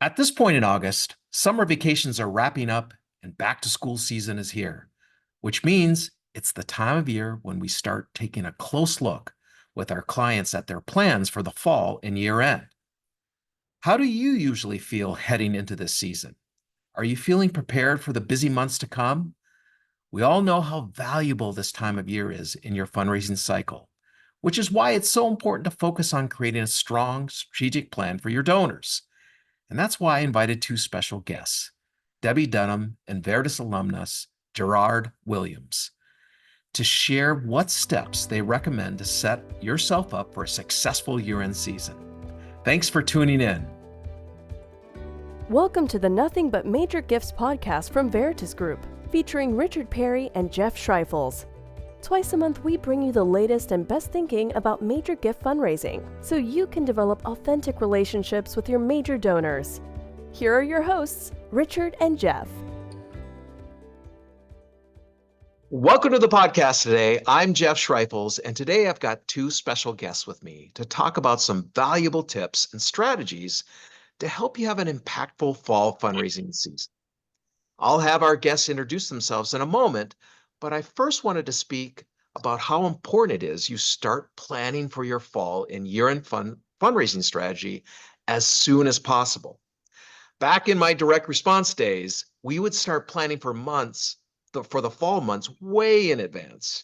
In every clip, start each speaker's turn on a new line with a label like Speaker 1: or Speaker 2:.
Speaker 1: At this point in August, summer vacations are wrapping up and back to school season is here, which means it's the time of year when we start taking a close look with our clients at their plans for the fall and year end. How do you usually feel heading into this season? Are you feeling prepared for the busy months to come? We all know how valuable this time of year is in your fundraising cycle, which is why it's so important to focus on creating a strong strategic plan for your donors. And that's why I invited two special guests, Debi Dunham and Veritus alumnus Jarrod Williams, to share what steps they recommend to set yourself up for a successful year-end season. Thanks for tuning in.
Speaker 2: Welcome to the Nothing But Major Gifts podcast from Veritus Group, featuring Richard Perry and Jeff Schreifels. Twice a month, we bring you the latest and best thinking about major gift fundraising, so you can develop authentic relationships with your major donors. Here are your hosts, Richard and Jeff.
Speaker 1: Welcome to the podcast today. I'm Jeff Schreifels, and today I've got two special guests with me to talk about some valuable tips and strategies to help you have an impactful fall fundraising season. I'll have our guests introduce themselves in a moment, but I first wanted to speak about how important it is you start planning for your fall and year-end fundraising strategy as soon as possible. Back in my direct response days, we would start planning for the fall months way in advance.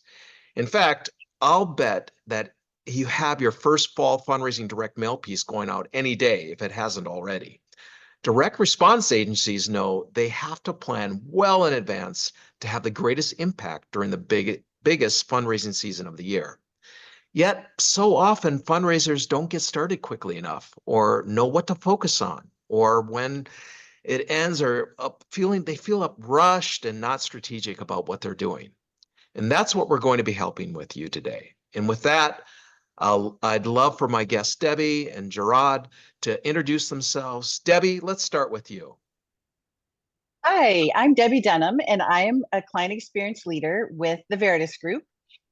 Speaker 1: In fact, I'll bet that you have your first fall fundraising direct mail piece going out any day if it hasn't already. Direct response agencies know they have to plan well in advance to have the greatest impact during the biggest fundraising season of the year. Yet, so often fundraisers don't get started quickly enough or know what to focus on, or when it ends they feel up rushed and not strategic about what they're doing. And that's what we're going to be helping with you today. And with that, I'd love for my guests, Debi and Jarrod, to introduce themselves. Debi, let's start with you.
Speaker 3: Hi, I'm Debi Dunham, and I am a client experience leader with the Veritus Group.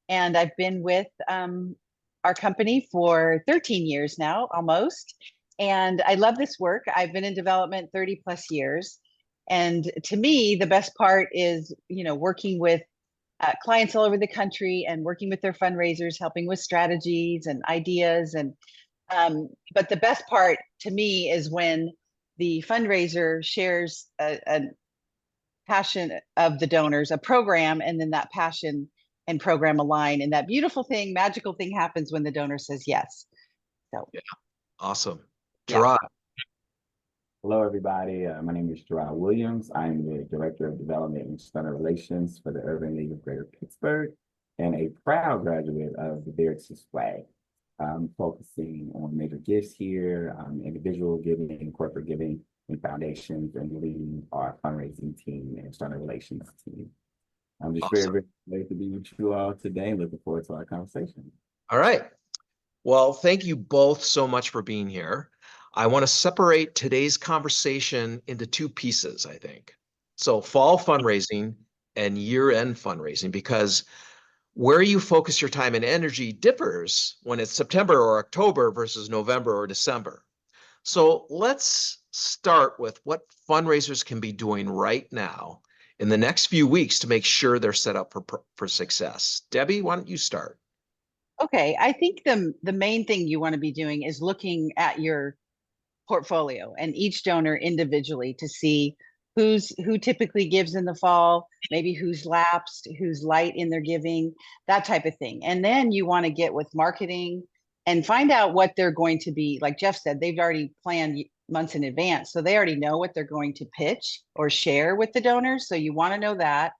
Speaker 3: And I've been with our company for 13 years now, almost. And I love this work. I've been in development 30 plus years. And to me, the best part is, working with clients all over the country and working with their fundraisers, helping with strategies and ideas. But the best part to me is when the fundraiser shares a passion of the donors, a program, and then that passion and program align, and that beautiful thing, magical thing happens when the donor says yes. So
Speaker 1: yeah, awesome. Jarrod.
Speaker 4: Yeah. Hello, everybody. My name is Jarrod Williams. I'm the Director of Development and External Relations for the Urban League of Greater Pittsburgh and a proud graduate of the Veritus flag, focusing on major gifts here, individual giving, corporate giving, and foundations, and leading our fundraising team and external relations team. I'm just
Speaker 1: awesome.
Speaker 4: very glad to be with you all today and looking forward to our conversation.
Speaker 1: All right. Well, thank you both so much for being here. I want to separate today's conversation into two pieces, I think. So fall fundraising and year-end fundraising, because where you focus your time and energy differs when it's September or October versus November or December. So let's start with what fundraisers can be doing right now in the next few weeks to make sure they're set up for success. Debi, why don't you start?
Speaker 3: Okay, I think the main thing you want to be doing is looking at your portfolio and each donor individually to see who typically gives in the fall, maybe who's lapsed, who's light in their giving, that type of thing. And then you want to get with marketing and find out what they're going to be. Like Jeff said, they've already planned months in advance, so they already know what they're going to pitch or share with the donors. So you want to know that.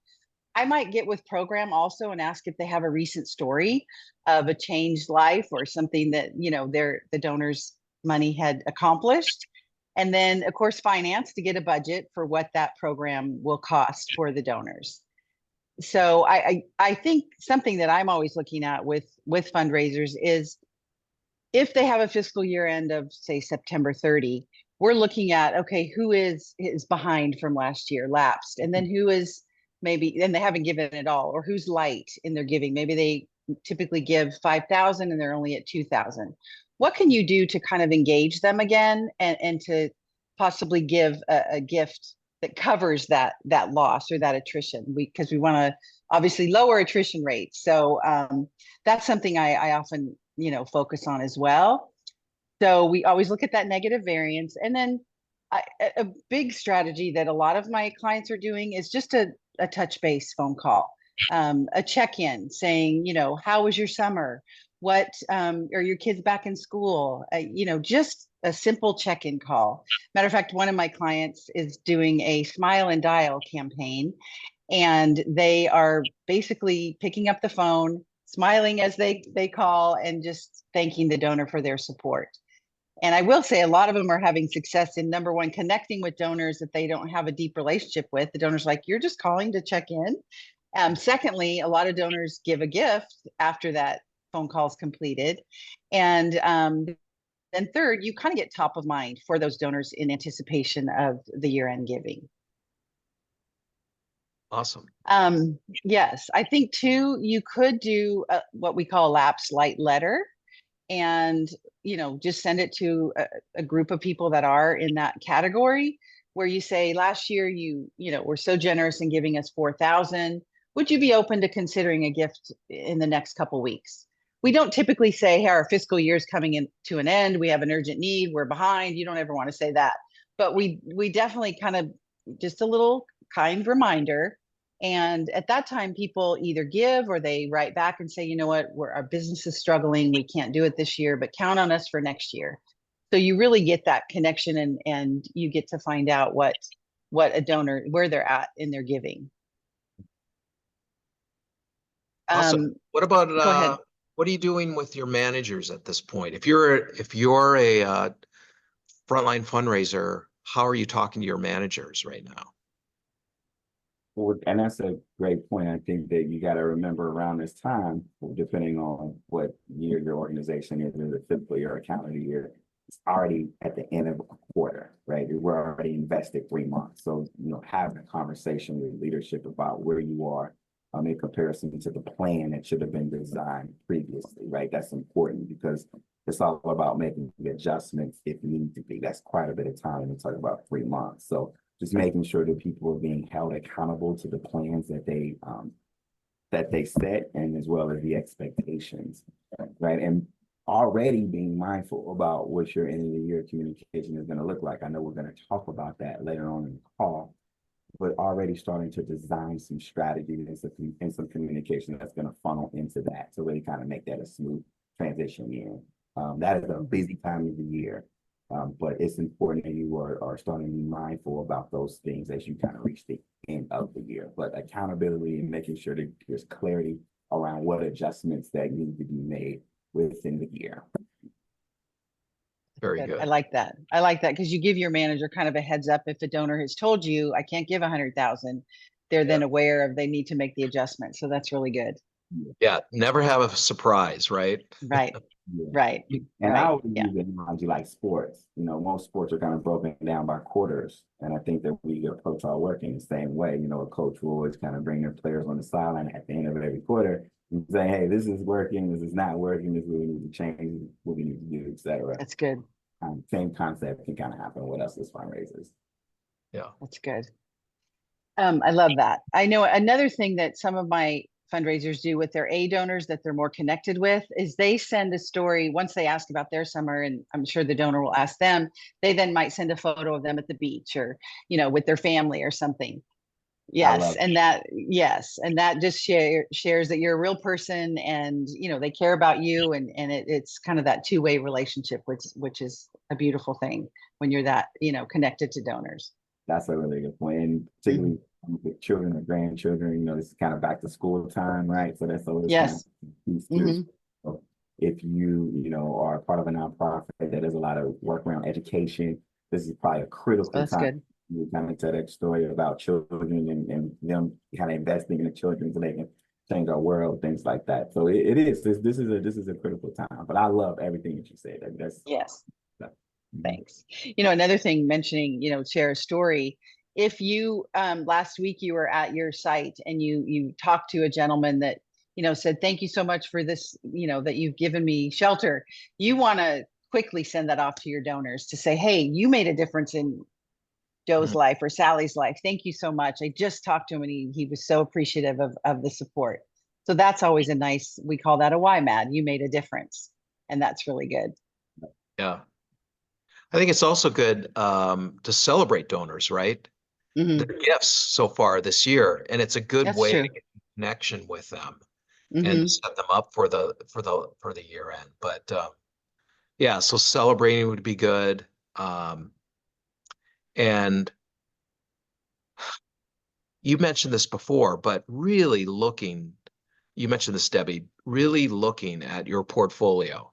Speaker 3: I might get with program also and ask if they have a recent story of a changed life or something that, the donors' money had accomplished. And then, of course, finance to get a budget for what that program will cost for the donors. So I think something that I'm always looking at with fundraisers is if they have a fiscal year end of, say, September 30, we're looking at, okay, who is behind from last year, lapsed, and then who is maybe, and they haven't given at all, or who's light in their giving. Maybe they typically give 5,000 and they're only at 2,000. What can you do to kind of engage them again and to possibly give a gift that covers that loss or that attrition. Because we want to obviously lower attrition rates. So that's something I often, focus on as well. So we always look at that negative variance. And then a big strategy that a lot of my clients are doing is just a touch base phone call, a check-in saying, how was your summer? What are your kids back in school? Just a simple check-in call. Matter of fact, one of my clients is doing a Smile and Dial campaign, and they are basically picking up the phone, smiling as they call, and just thanking the donor for their support. And I will say a lot of them are having success in, number one, connecting with donors that they don't have a deep relationship with. The donor's like, you're just calling to check in. Secondly, a lot of donors give a gift after that phone call is completed. And then third, you kind of get top of mind for those donors in anticipation of the year-end giving.
Speaker 1: Awesome.
Speaker 3: Yes, I think too, you could do what we call a lapse light letter, and just send it to a group of people that are in that category, where you say, last year you were so generous in giving us 4,000. Would you be open to considering a gift in the next couple weeks? We don't typically say, hey, our fiscal year is coming in to an end, we have an urgent need, we're behind. You don't ever want to say that, but we definitely kind of just a little kind reminder. And at that time, people either give or they write back and say, you know what, our business is struggling, we can't do it this year, but count on us for next year. So you really get that connection, and you get to find out what a donor, where they're at in their giving.
Speaker 1: Awesome. What about
Speaker 3: go ahead.
Speaker 1: What are you doing with your managers at this point? If you're a frontline fundraiser, how are you talking to your managers right now?
Speaker 4: Well, and that's a great point. I think that you got to remember around this time, depending on what year your organization is, in the fiscal year or calendar year, it's already at the end of a quarter, right? We're already invested 3 months. So, having a conversation with leadership about where you are in comparison to the plan that should have been designed previously, right? That's important, because it's all about making the adjustments if need to be. That's quite a bit of time. We're talking about 3 months. So just making sure that people are being held accountable to the plans that they set, and as well as the expectations, right? And already being mindful about what your end of the year communication is going to look like. I know we're going to talk about that later on in the call, but already starting to design some strategies and some communication that's going to funnel into that to really kind of make that a smooth transition in. That is a busy time of the year. But it's important that you are starting to be mindful about those things as you kind of reach the end of the year. But accountability and making sure that there's clarity around what adjustments that need to be made within the year.
Speaker 1: Very good.
Speaker 3: I like that. Because you give your manager kind of a heads up. If the donor has told you, I can't give 100,000, they're then aware of they need to make the adjustment. So that's really good.
Speaker 1: Yeah, never have a surprise, right?
Speaker 3: Right.
Speaker 4: Yeah.
Speaker 3: Right.
Speaker 4: And I would use an analogy like sports. Most sports are kind of broken down by quarters. And I think that we approach our work in the same way. A coach will always kind of bring their players on the sideline at the end of every quarter and say, hey, this is working, this is not working, this is what we need to change, what we need to do, et cetera.
Speaker 3: That's good.
Speaker 4: Same concept can kind of happen with us as fundraisers.
Speaker 1: Yeah.
Speaker 3: That's good. I love that. I know another thing that some of my fundraisers do with their A donors that they're more connected with is they send a story once they ask about their summer, and I'm sure the donor will ask them. They then might send a photo of them at the beach or, with their family or something. Yes. And that just shares that you're a real person, and, they care about you, and it's kind of that two-way relationship, which is a beautiful thing when you're that, connected to donors.
Speaker 4: That's a really good point. And particularly with children or grandchildren, this is kind of back to school time, right? So that's always kind of so if you, are part of a nonprofit that does a lot of work around education, this is probably a critical time.
Speaker 3: Good.
Speaker 4: You kind of tell that story about children and them kind of investing in the children so they can change our world, things like that. So it is. This is a critical time. But I love everything that you said. That's
Speaker 3: Thanks. Another thing mentioning, share a story. If you, last week you were at your site and you talked to a gentleman that, said, thank you so much for this, that you've given me shelter. You want to quickly send that off to your donors to say, hey, you made a difference in Joe's life or Sally's life. Thank you so much. I just talked to him and he was so appreciative of the support. So that's always a nice, we call that a YMAD. You made a difference. And that's really good.
Speaker 1: Yeah. I think it's also good to celebrate donors, right? Their gifts so far this year. And it's a good
Speaker 3: That's
Speaker 1: way
Speaker 3: true.
Speaker 1: to get in connection with them and to set them up for the year end. But yeah, so celebrating would be good. And you mentioned this before, but really looking, you mentioned this, Debbie, really looking at your portfolio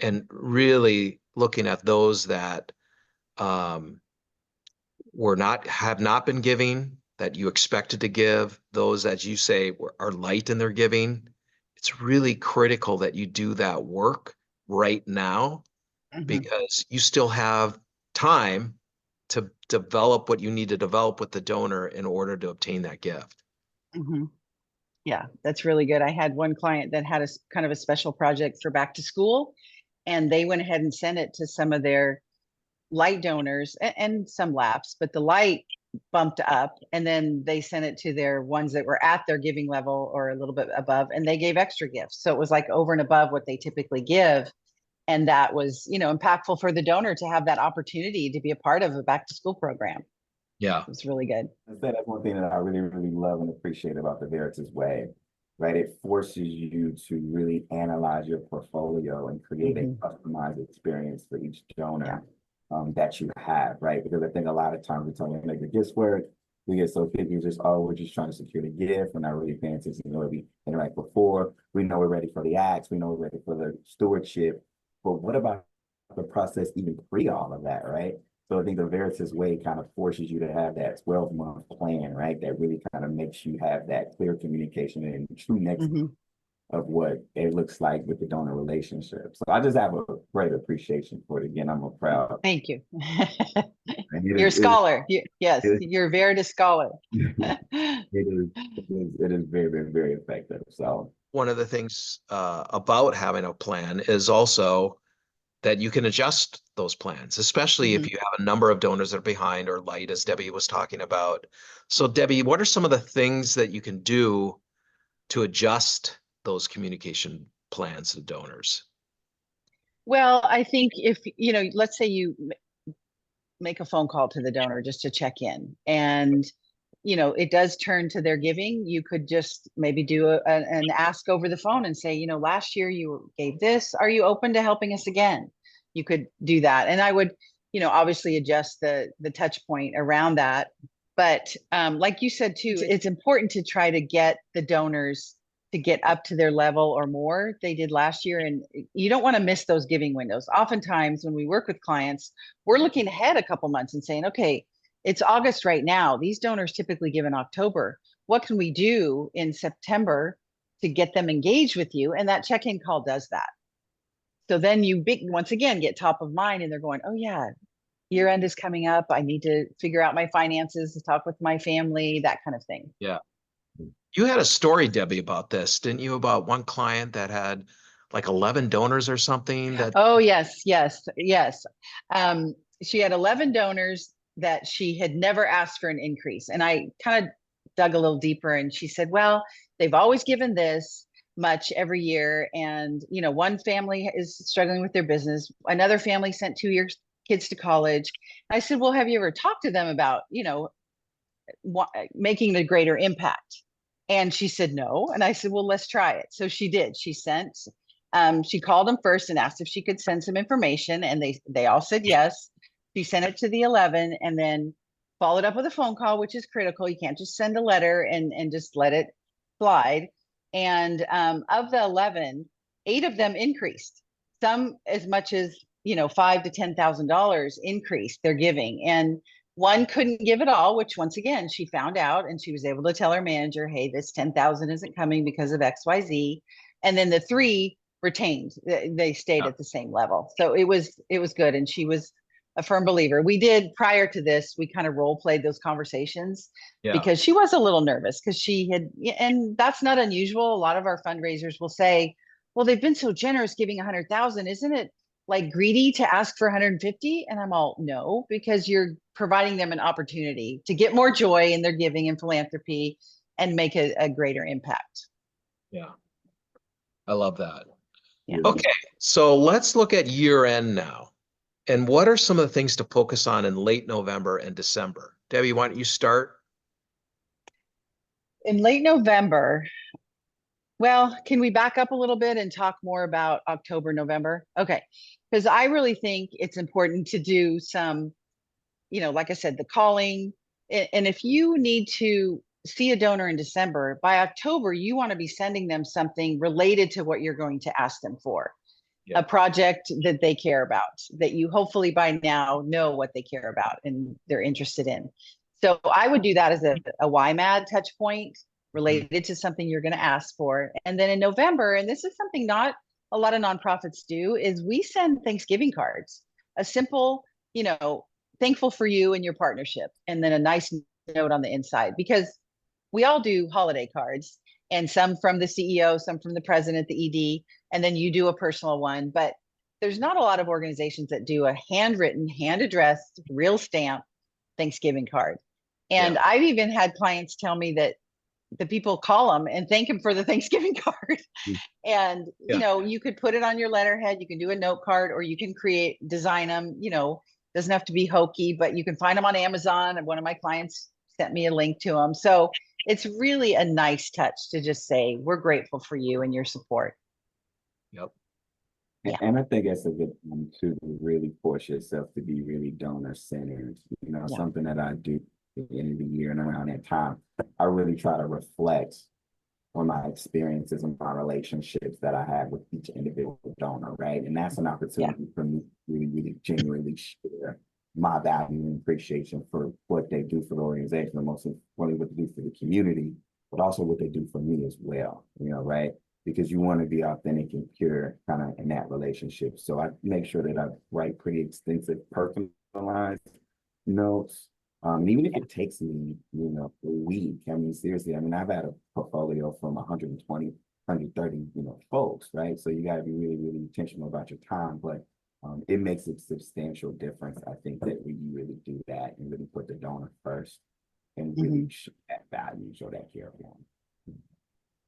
Speaker 1: and really looking at those that have not been giving, that you expected to give, those that you say are light in their giving. It's really critical that you do that work right now because you still have time to develop what you need to develop with the donor in order to obtain that gift.
Speaker 3: Yeah, that's really good. I had one client that had a kind of a special project for back to school, and they went ahead and sent it to some of their light donors and some laps, but the light bumped up, and then they sent it to their ones that were at their giving level or a little bit above, and they gave extra gifts. So it was like over and above what they typically give. And that was, impactful for the donor to have that opportunity to be a part of a back to school program.
Speaker 1: Yeah.
Speaker 3: It was really good.
Speaker 4: That's one thing that I really, really love and appreciate about the Veritus way, right? It forces you to really analyze your portfolio and create a customized experience for each donor that you have, right? Because I think a lot of times we tell you make the gifts work. We get so picky, we're just trying to secure the gift. We're not really paying attention to the way we interact before. We know we're ready for the acts. We know we're ready for the stewardship. But what about the process even pre all of that, right? So I think the Veritus way kind of forces you to have that 12-month plan, right? That really kind of makes you have that clear communication and true next of what it looks like with the donor relationship. So I just have a great appreciation for it. Again, I'm a proud.
Speaker 3: Thank you. You're a scholar. Yes, you're a Veritus scholar.
Speaker 4: It is very, very, very effective. So
Speaker 1: one of the things about having a plan is also that you can adjust those plans, especially if you have a number of donors that are behind or light, as Debbie was talking about. So Debbie, what are some of the things that you can do to adjust those communication plans to donors?
Speaker 3: Well, I think if, let's say you make a phone call to the donor just to check in, and it does turn to their giving, you could just maybe do an ask over the phone and say, last year you gave this, are you open to helping us again? You could do that. And I would, obviously adjust the touch point around that. But like you said too, it's important to try to get the donors to get up to their level or more they did last year. And you don't want to miss those giving windows. Oftentimes when we work with clients, we're looking ahead a couple months and saying, okay, it's August right now. These donors typically give in October. What can we do in September to get them engaged with you? And that check-in call does that. So then you once again get top of mind, and they're going, oh yeah, year end is coming up. I need to figure out my finances, talk with my family, that kind of thing.
Speaker 1: Yeah. You had a story, Debbie, about this, didn't you? About one client that had like 11 donors or something that.
Speaker 3: Oh, yes. She had 11 donors that she had never asked for an increase. And I kind of dug a little deeper, and she said, well, they've always given this much every year. And, one family is struggling with their business. Another family sent 2 years kids to college. I said, well, have you ever talked to them about, making a greater impact? And she said, no. And I said, well, let's try it. So she did. She called them first and asked if she could send some information. And they all said yes. She sent it to the 11 and then followed up with a phone call, which is critical. You can't just send a letter and just let it slide. And of the 11, 8 of them increased. Some as much as, $5,000 to $10,000 increased their giving. And one couldn't give it all, which once again, she found out, and she was able to tell her manager, hey, this 10,000 isn't coming because of XYZ. And then the 3 retained, they stayed at the same level. So it was good. And she was a firm believer. We did, prior to this, we kind of role played those conversations because she was a little nervous because she had, and that's not unusual. A lot of our fundraisers will say, well, they've been so generous giving 100,000. Isn't it like greedy to ask for 150? And I'm all, no, because you're providing them an opportunity to get more joy in their giving and philanthropy and make a greater impact.
Speaker 1: Yeah. I love that.
Speaker 3: Yeah.
Speaker 1: Okay, so let's look at year end now. And what are some of the things to focus on in late November and December? Debbie, why don't you start?
Speaker 3: In late November, well, can we back up a little bit and talk more about October, November? Okay, because I really think it's important to do some, like I said, the calling. And if you need to see a donor in December, by October, you want to be sending them something related to what you're going to ask them for.
Speaker 1: Yeah.
Speaker 3: A project that they care about, that you hopefully by now know what they care about and they're interested in. So I would do that as a YMAD touch point related to something you're going to ask for. And then in November, and this is something not a lot of nonprofits do, is we send Thanksgiving cards, a simple, thankful for you and your partnership, and then a nice note on the inside, because we all do holiday cards, and some from the CEO, some from the president, the ED, and then you do a personal one. But there's not a lot of organizations that do a handwritten, hand addressed, real stamp Thanksgiving card. And I've even had clients tell me that the people call them and thank them for the Thanksgiving card. And, you could put it on your letterhead, you can do a note card, or you can design them, doesn't have to be hokey, but you can find them on Amazon. And one of my clients sent me a link to them. So it's really a nice touch to just say, we're grateful for you and your support.
Speaker 1: Yep.
Speaker 3: Yeah.
Speaker 4: And I think it's a good one to really force yourself to be really donor centered. Something that I do at the end of the year and around that time, I really try to reflect on my experiences and my relationships that I have with each individual donor, right? And that's an opportunity for me to really, really genuinely share my value and appreciation for what they do for the organization, and most importantly, what they do for the community, but also what they do for me as well, right? Because you want to be authentic and pure kind of in that relationship. So I make sure that I write pretty extensive personalized notes. Even if it takes me, a week, seriously, I've had a portfolio from 120, 130, folks, right? So you got to be really, really intentional about your time, but it makes a substantial difference, I think, that when you really do that and really put the donor first and really show that value, show that care for them.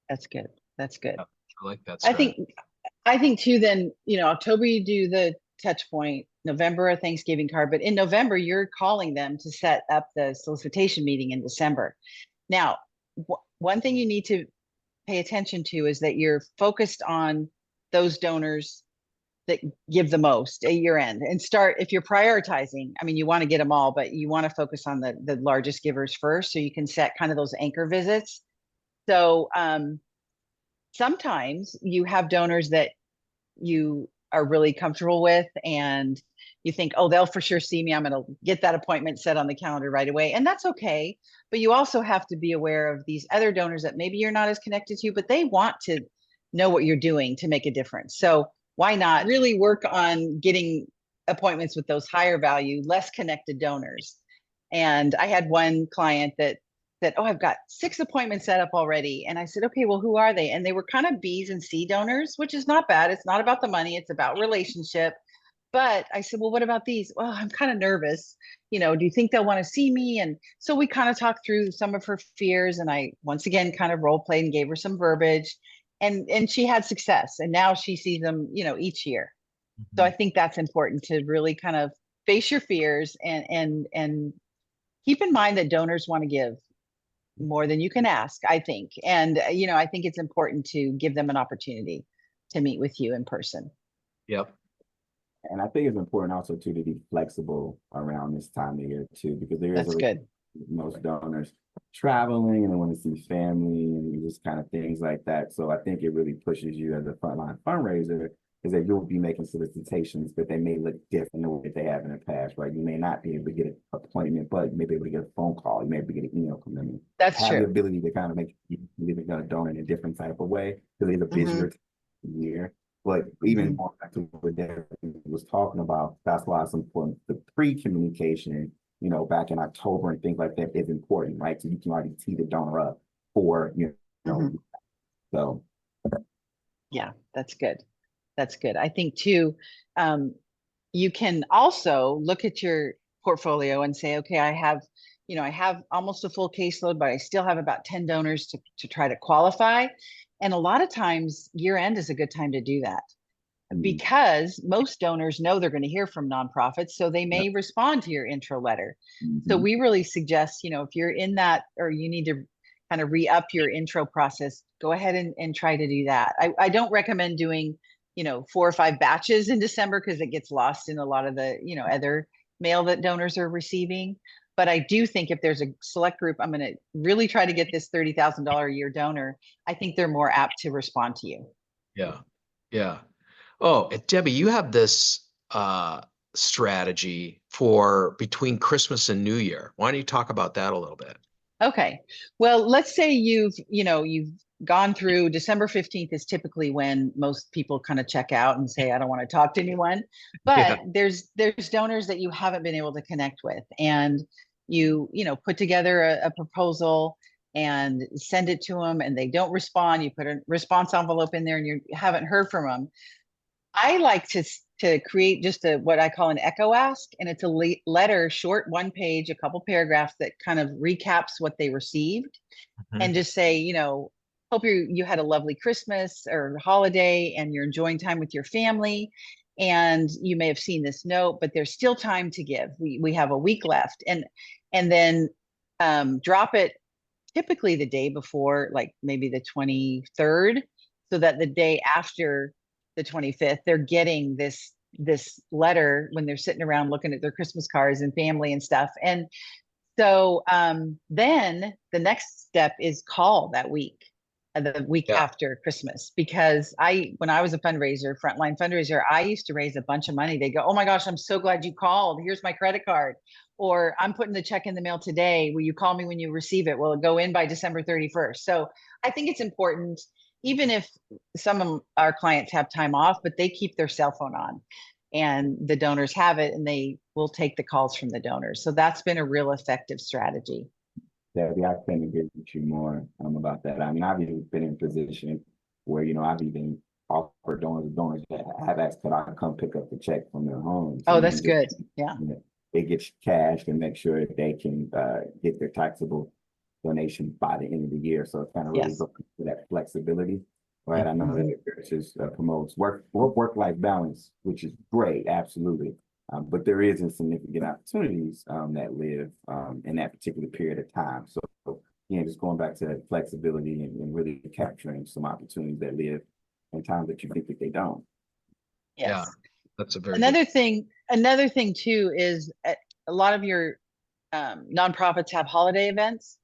Speaker 3: That's good. That's good.
Speaker 1: I like that.
Speaker 3: I think too, then, October, you do the touch point, November, a Thanksgiving card, but in November, you're calling them to set up the solicitation meeting in December. Now, one thing you need to pay attention to is that you're focused on those donors that give the most at year end, and if you're prioritizing, you want to get them all, but you want to focus on the largest givers first, so you can set kind of those anchor visits. So sometimes you have donors that you are really comfortable with, and you think, oh, they'll for sure see me, I'm going to get that appointment set on the calendar right away. And that's okay. But you also have to be aware of these other donors that maybe you're not as connected to, but they want to know what you're doing to make a difference. So why not really work on getting appointments with those higher value, less connected donors? And I had one client that said, oh, I've got 6 appointments set up already. And I said, okay, well, who are they? And they were kind of B's and C donors, which is not bad. It's not about the money. It's about relationship. But I said, well, what about these? Well, I'm kind of nervous. Do you think they'll want to see me? And so we kind of talked through some of her fears. And I, once again, kind of role played and gave her some verbiage. And she had success. And now she sees them, each year. So I think that's important, to really kind of face your fears and keep in mind that donors want to give more than you can ask, I think. And, I think it's important to give them an opportunity to meet with you in person.
Speaker 1: Yep.
Speaker 4: And I think it's important also too to be flexible around this time of year too, because there is most donors traveling and they want to see family and just kind of things like that. So I think it really pushes you as a frontline fundraiser, is that you'll be making solicitations, but they may look different than the way they have in the past, right? You may not be able to get an appointment, but you may be able to get a phone call, you may be able to get an email from them.
Speaker 3: That's true.
Speaker 4: Have the ability to kind of make you living a donor in a different type of way, because it's a busier year. But even more back to what Debbie was talking about, that's why it's important. The pre-communication, back in October and things like that is important, right? So you can already tee the donor up for, So.
Speaker 3: Yeah, that's good. That's good. I think too, you can also look at your portfolio and say, okay, I have almost a full caseload, but I still have about 10 donors to try to qualify. And a lot of times year end is a good time to do that because most donors know they're going to hear from nonprofits. So they may respond to your intro letter. So we really suggest, if you're in that, or you need to kind of re-up your intro process, go ahead and try to do that. I don't recommend doing, 4 or 5 batches in December because it gets lost in a lot of the, other mail that donors are receiving. But I do think if there's a select group, I'm going to really try to get this $30,000 a year donor. I think they're more apt to respond to you.
Speaker 1: Yeah. Yeah. Oh, and Debbie, you have this strategy for between Christmas and New Year. Why don't you talk about that a little bit?
Speaker 3: Okay. Well, let's say you've gone through December 15th is typically when most people kind of check out and say, I don't want to talk to anyone. But there's donors that you haven't been able to connect with, and you put together a proposal and send it to them and they don't respond. You put a response envelope in there and you haven't heard from them. I like to create just what I call an echo ask, and it's a letter, short, 1 page, a couple paragraphs that kind of recaps what they received, and just say, hope you had a lovely Christmas or holiday and you're enjoying time with your family. And you may have seen this note, but there's still time to give. We have a week left, and then drop it typically the day before, like maybe the 23rd, so that the day after the 25th, they're getting this letter when they're sitting around looking at their Christmas cards and family and stuff. And so then the next step is call that week, the week after Christmas, because when I was a frontline fundraiser, I used to raise a bunch of money. They go, oh my gosh, I'm so glad you called. Here's my credit card. Or I'm putting the check in the mail today. Will you call me when you receive it? Will it go in by December 31st? So I think it's important, even if some of our clients have time off, but they keep their cell phone on and the donors have it, and they will take the calls from the donors. So that's been a real effective strategy.
Speaker 4: Debbie, I couldn't agree with you more about that. I mean, I've even been in a position where, I've even offered donors that have asked could I come pick up the check from their homes.
Speaker 3: Oh, that's good. Yeah.
Speaker 4: It gets cashed and make sure they can get their taxable donation by the end of the year. So it's kind of really looking for that flexibility, right? I know that Veritus promotes work-life balance, which is great, absolutely. But there is significant opportunities that live in that particular period of time. So just going back to that flexibility and really capturing some opportunities that live in times that you think that they don't.
Speaker 3: Yes.
Speaker 1: Yeah, that's a very
Speaker 3: Another thing too is a lot of your nonprofits have holiday events.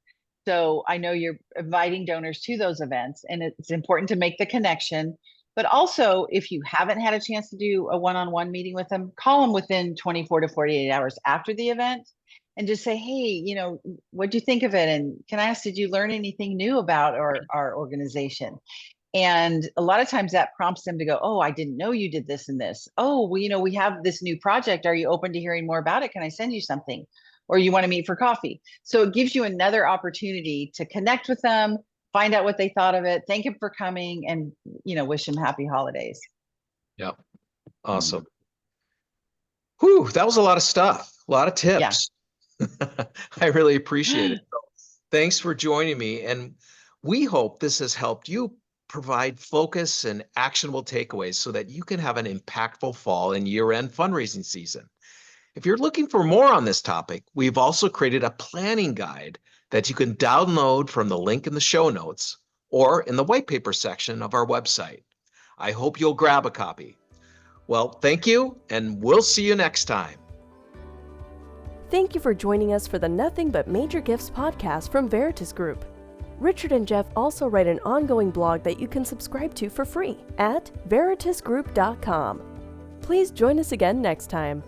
Speaker 3: So I know you're inviting donors to those events, and it's important to make the connection. But also, if you haven't had a chance to do a one-on-one meeting with them, call them within 24 to 48 hours after the event and just say, hey, what'd you think of it? And can I ask, did you learn anything new about our organization? And a lot of times that prompts them to go, oh, I didn't know you did this and this. Oh, well, we have this new project. Are you open to hearing more about it? Can I send you something? Or you want to meet for coffee? So it gives you another opportunity to connect with them, find out what they thought of it, thank them for coming, and, wish them happy holidays.
Speaker 1: Yep. Awesome. Whew, that was a lot of stuff, a lot of tips. Yeah. I really appreciate it. So, thanks for joining me. And we hope this has helped you provide focus and actionable takeaways so that you can have an impactful fall and year-end fundraising season. If you're looking for more on this topic, we've also created a planning guide that you can download from the link in the show notes or in the white paper section of our website. I hope you'll grab a copy. Well, thank you, and we'll see you next time.
Speaker 2: Thank you for joining us for the Nothing But Major Gifts podcast from Veritus Group. Richard and Jeff also write an ongoing blog that you can subscribe to for free at veritusgroup.com. Please join us again next time.